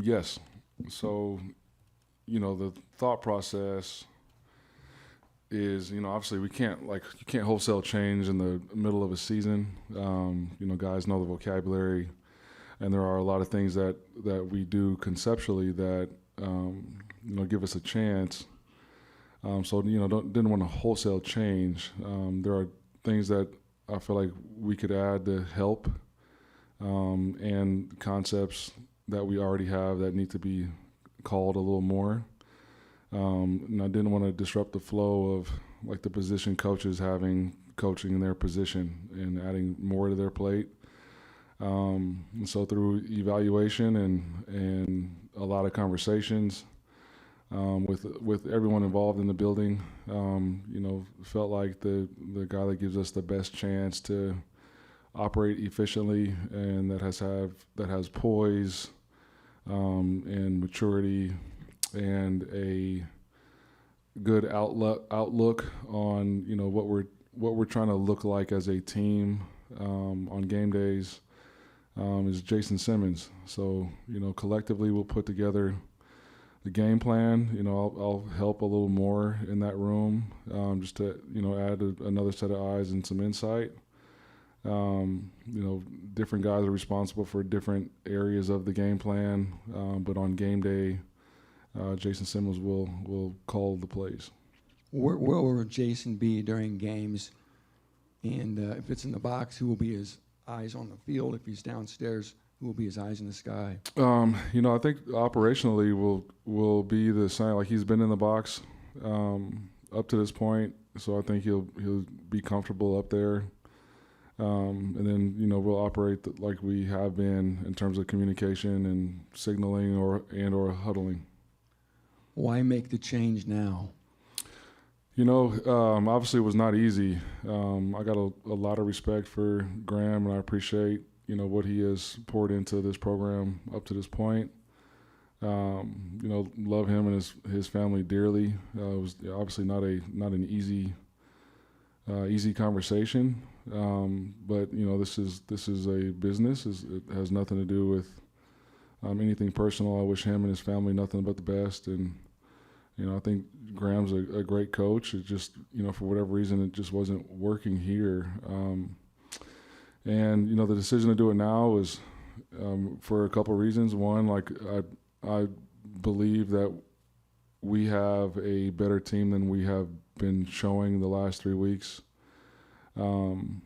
Yes. So, the thought process is, obviously you can't wholesale change in the middle of a season. Guys know the vocabulary, and there are a lot of things that we do conceptually that, give us a chance. Didn't want to wholesale change. There are things that I feel like we could add to help, and concepts that we already have that need to be called a little more. And I didn't want to disrupt the flow of like the position coaches having coaching in their position and adding more to their plate. And so through evaluation and a lot of conversations with everyone involved in the building, felt like the guy that gives us the best chance to operate efficiently and that has poise and maturity and a good outlook on what we're trying to look like as a team on game days is Jason Simmons. So collectively we'll put together the game plan. I'll help a little more in that room just to add another set of eyes and some insight. Different guys are responsible for different areas of the game plan, but on game day, Jason Simmons will call the plays. Where will Jason be during games? And if it's in the box, who will be his eyes on the field? If he's downstairs, who will be his eyes in the sky? I think operationally will be the same. Like he's been in the box up to this point, so I think he'll be comfortable up there. And then we'll operate like we have been in terms of communication and signaling or huddling. Why make the change now? Obviously it was not easy. I got a lot of respect for Graham, and I appreciate what he has poured into this program up to this point. Love him and his family dearly. It was obviously not an easy conversation. But this is a business. It has nothing to do with anything personal. I wish him and his family nothing but the best. And I think Graham's a great coach. It just for whatever reason it just wasn't working here. And the decision to do it now is for a couple of reasons. One, like I believe that we have a better team than we have been showing the last 3 weeks. And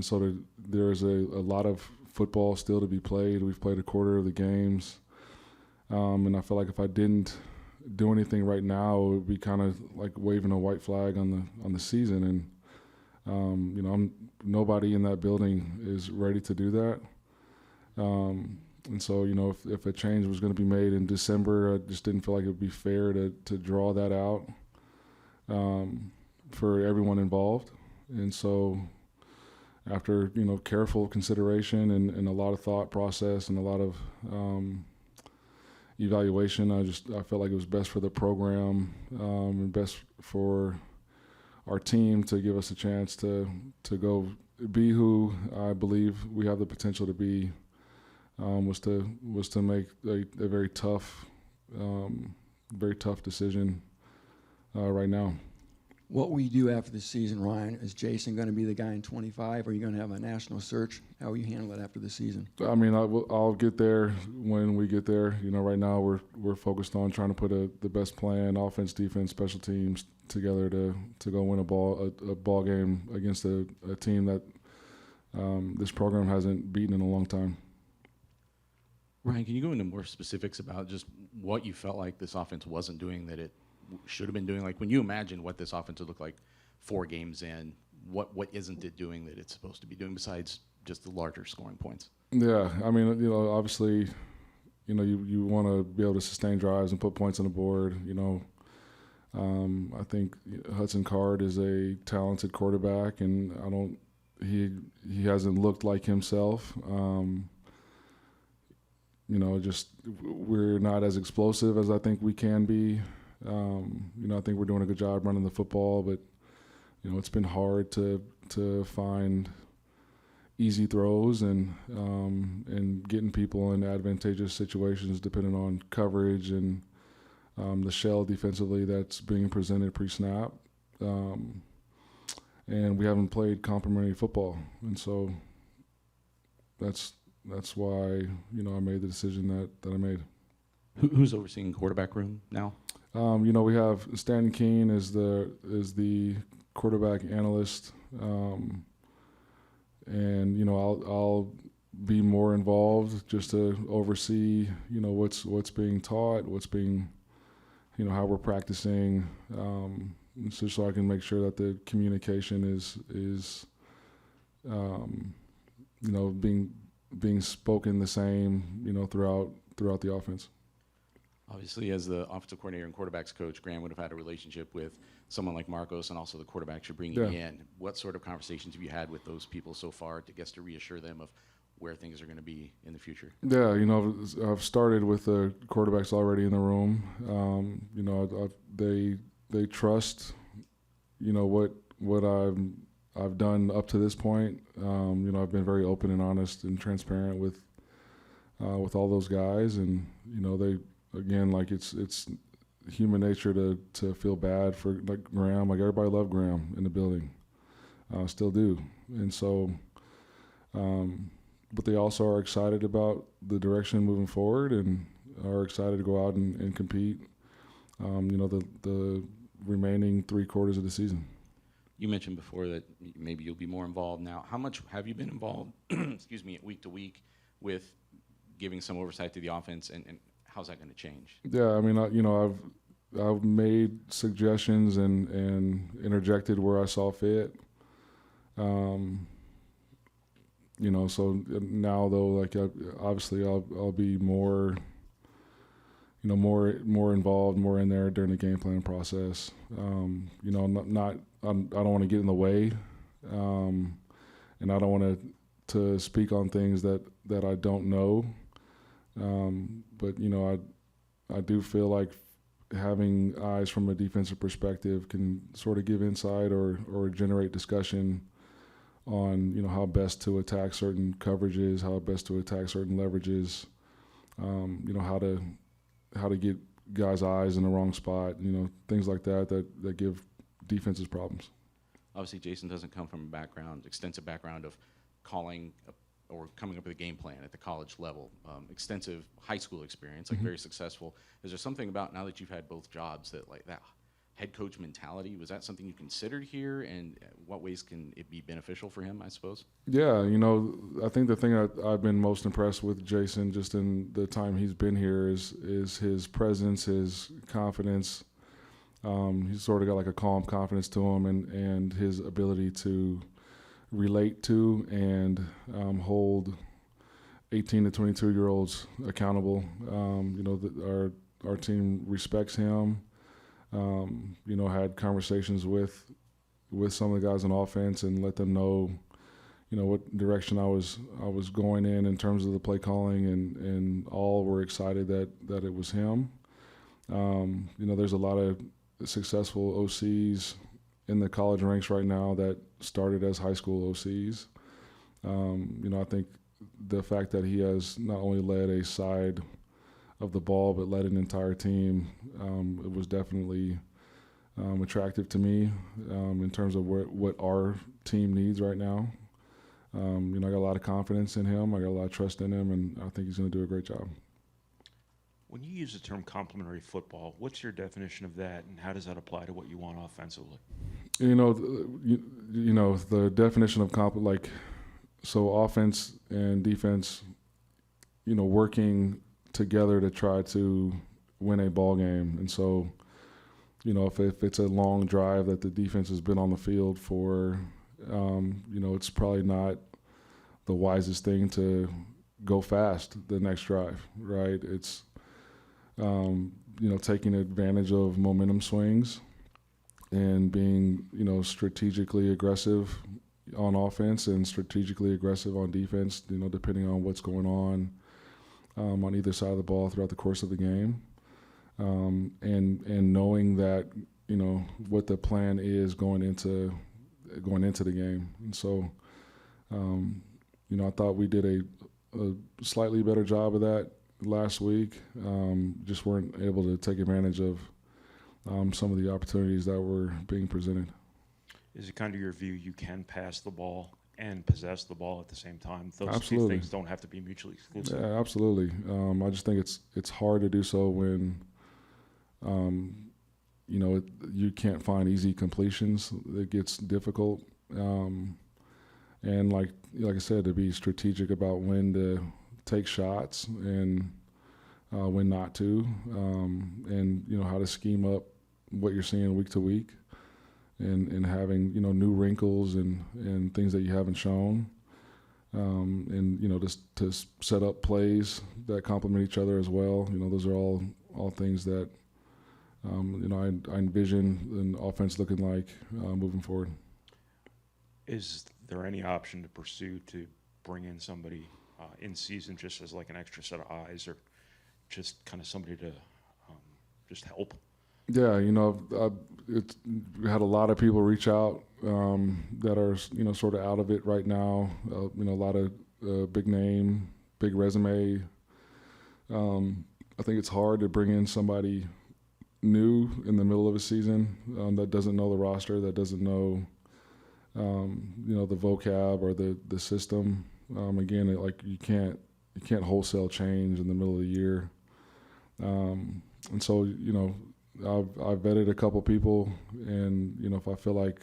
so there's a lot of football still to be played. We've played a quarter of the games. And I feel like if I didn't do anything right now, it would be kind of like waving a white flag on the season. And, nobody in that building is ready to do that. And so, if a change was going to be made in December, I just didn't feel like it would be fair to draw that out for everyone involved. And so after, careful consideration and a lot of thought process and a lot of evaluation, I felt like it was best for the program and best for our team to give us a chance to go be who I believe we have the potential to be, was to make a very tough decision right now. What will you do after the season, Ryan? Is Jason going to be the guy in 25? Or are you going to have a national search? How will you handle it after the season? I mean, I'll get there when we get there. Right now we're focused on trying to put the best plan, offense, defense, special teams together to go win a ball game against a team that this program hasn't beaten in a long time. Ryan, can you go into more specifics about just what you felt like this offense wasn't doing that it should have been doing? Like when you imagine what this offense would look like 4 games in, what isn't it doing that it's supposed to be doing besides just the larger scoring points? Yeah, I mean, obviously, you want to be able to sustain drives and put points on the board. I think Hudson Card is a talented quarterback, and he hasn't looked like himself. We're not as explosive as I think we can be. I think we're doing a good job running the football, but it's been hard to find easy throws and getting people in advantageous situations depending on coverage and the shell defensively that's being presented pre-snap. And we haven't played complementary football, and so that's why I made the decision that I made. Who's overseeing quarterback room now? We have Stan Keene is the quarterback analyst, and I'll be more involved just to oversee what's being taught, what's being how we're practicing, so I can make sure that the communication is being spoken the same throughout the offense. Obviously, as the offensive coordinator and quarterbacks coach, Graham would have had a relationship with someone like Marcos and also the quarterbacks you're bringing in. What sort of conversations have you had with those people so far to reassure them of where things are going to be in the future? Yeah, I've started with the quarterbacks already in the room. They trust, what I've done up to this point. I've been very open and honest and transparent with all those guys, and they. Again, like it's human nature to feel bad for like Graham. Like everybody loved Graham in the building, still do, and so. But they also are excited about the direction moving forward and are excited to go out and compete. The remaining 3 quarters of the season. You mentioned before that maybe you'll be more involved now. How much have you been involved? Excuse me, week to week with giving some oversight to the offense and how's that going to change? Yeah, I mean, I've made suggestions and interjected where I saw fit. So now though, like obviously I'll be more, more involved, more in there during the game plan process. I don't want to get in the way, and I don't want to speak on things that I don't know. But I do feel like having eyes from a defensive perspective can sort of give insight or generate discussion on how best to attack certain coverages, how best to attack certain leverages, how to get guys' eyes in the wrong spot, things like that give defenses problems. Obviously, Jason doesn't come from extensive background of calling or coming up with a game plan at the college level, extensive high school experience, like very successful. Is there something about now that you've had both jobs that like that head coach mentality, was that something you considered here, and what ways can it be beneficial for him, I suppose? Yeah, I think the thing I've been most impressed with Jason just in the time he's been here is his presence, his confidence. He's sort of got like a calm confidence to him and his ability to relate to and hold 18 to 22-year-olds accountable. Our team respects him. Had conversations with some of the guys on offense and let them know, what direction I was going in terms of the play calling, and all were excited that it was him. There's a lot of successful OCs in the college ranks right now that started as high school OCs. I think the fact that he has not only led a side of the ball but led an entire team, it was definitely attractive to me in terms of what our team needs right now. I got a lot of confidence in him. I got a lot of trust in him, and I think he's going to do a great job. When you use the term complementary football, what's your definition of that, and how does that apply to what you want offensively? The definition of so offense and defense, working together to try to win a ball game. And so, if it's a long drive that the defense has been on the field for, it's probably not the wisest thing to go fast the next drive, right? It's, taking advantage of momentum swings and being, strategically aggressive on offense and strategically aggressive on defense, depending on what's going on either side of the ball throughout the course of the game. And knowing that, what the plan is going into the game. And so, I thought we did a slightly better job of that last week. Just weren't able to take advantage of some of the opportunities that were being presented. Is it kind of your view you can pass the ball and possess the ball at the same time? Those Absolutely. two things don't have to be mutually exclusive. Yeah, absolutely. I just think it's hard to do so when you can't find easy completions. It gets difficult, and like I said, to be strategic about when to take shots and when not to, and how to scheme up what you're seeing week to week, and having new wrinkles and things that you haven't shown, and just to set up plays that complement each other as well. Those are all things that I envision an offense looking like moving forward. Is there any option to pursue to bring in somebody in season just as like an extra set of eyes, or just kind of somebody to just help? Yeah, we had a lot of people reach out that are sort of out of it right now. A lot of big name, big resume. I think it's hard to bring in somebody new in the middle of a season that doesn't know the roster, that doesn't know the vocab or the system. Again, you can't wholesale change in the middle of the year, and so I've vetted a couple people, and if I feel like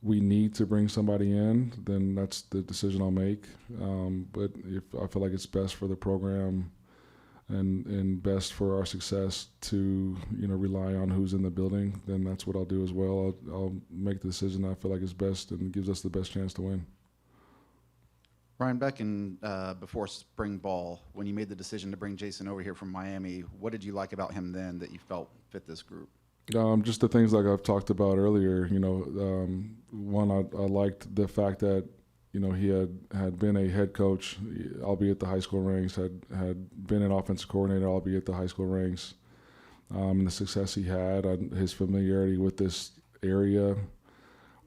we need to bring somebody in, then that's the decision I'll make. But if I feel like it's best for the program and best for our success to rely on who's in the building, then that's what I'll do as well. I'll make the decision that I feel like is best and gives us the best chance to win. Ryan, back in before spring ball, when you made the decision to bring Jason over here from Miami, what did you like about him then that you felt fit this group? Just the things like I've talked about earlier. One, I liked the fact that he had been a head coach, albeit the high school ranks, had been an offensive coordinator, albeit the high school ranks, and the success he had, his familiarity with this area,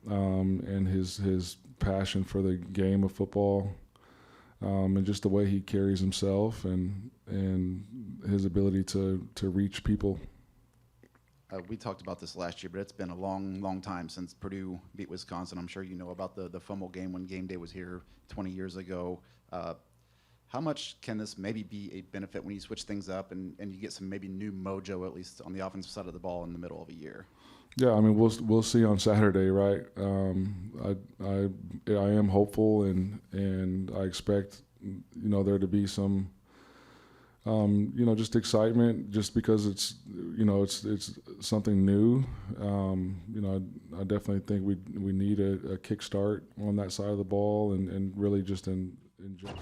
and his passion for the game of football, and just the way he carries himself and his ability to reach people. We talked about this last year, but it's been a long, long time since Purdue beat Wisconsin. I'm sure you know about the fumble game when game day was here 20 years ago. How much can this maybe be a benefit when you switch things up and you get some maybe new mojo, at least on the offensive side of the ball, in the middle of a year? Yeah, I mean, we'll see on Saturday, right? I am hopeful, and I expect there to be some just excitement, just because it's something new. I definitely think we need a kickstart on that side of the ball, and really just enjoy.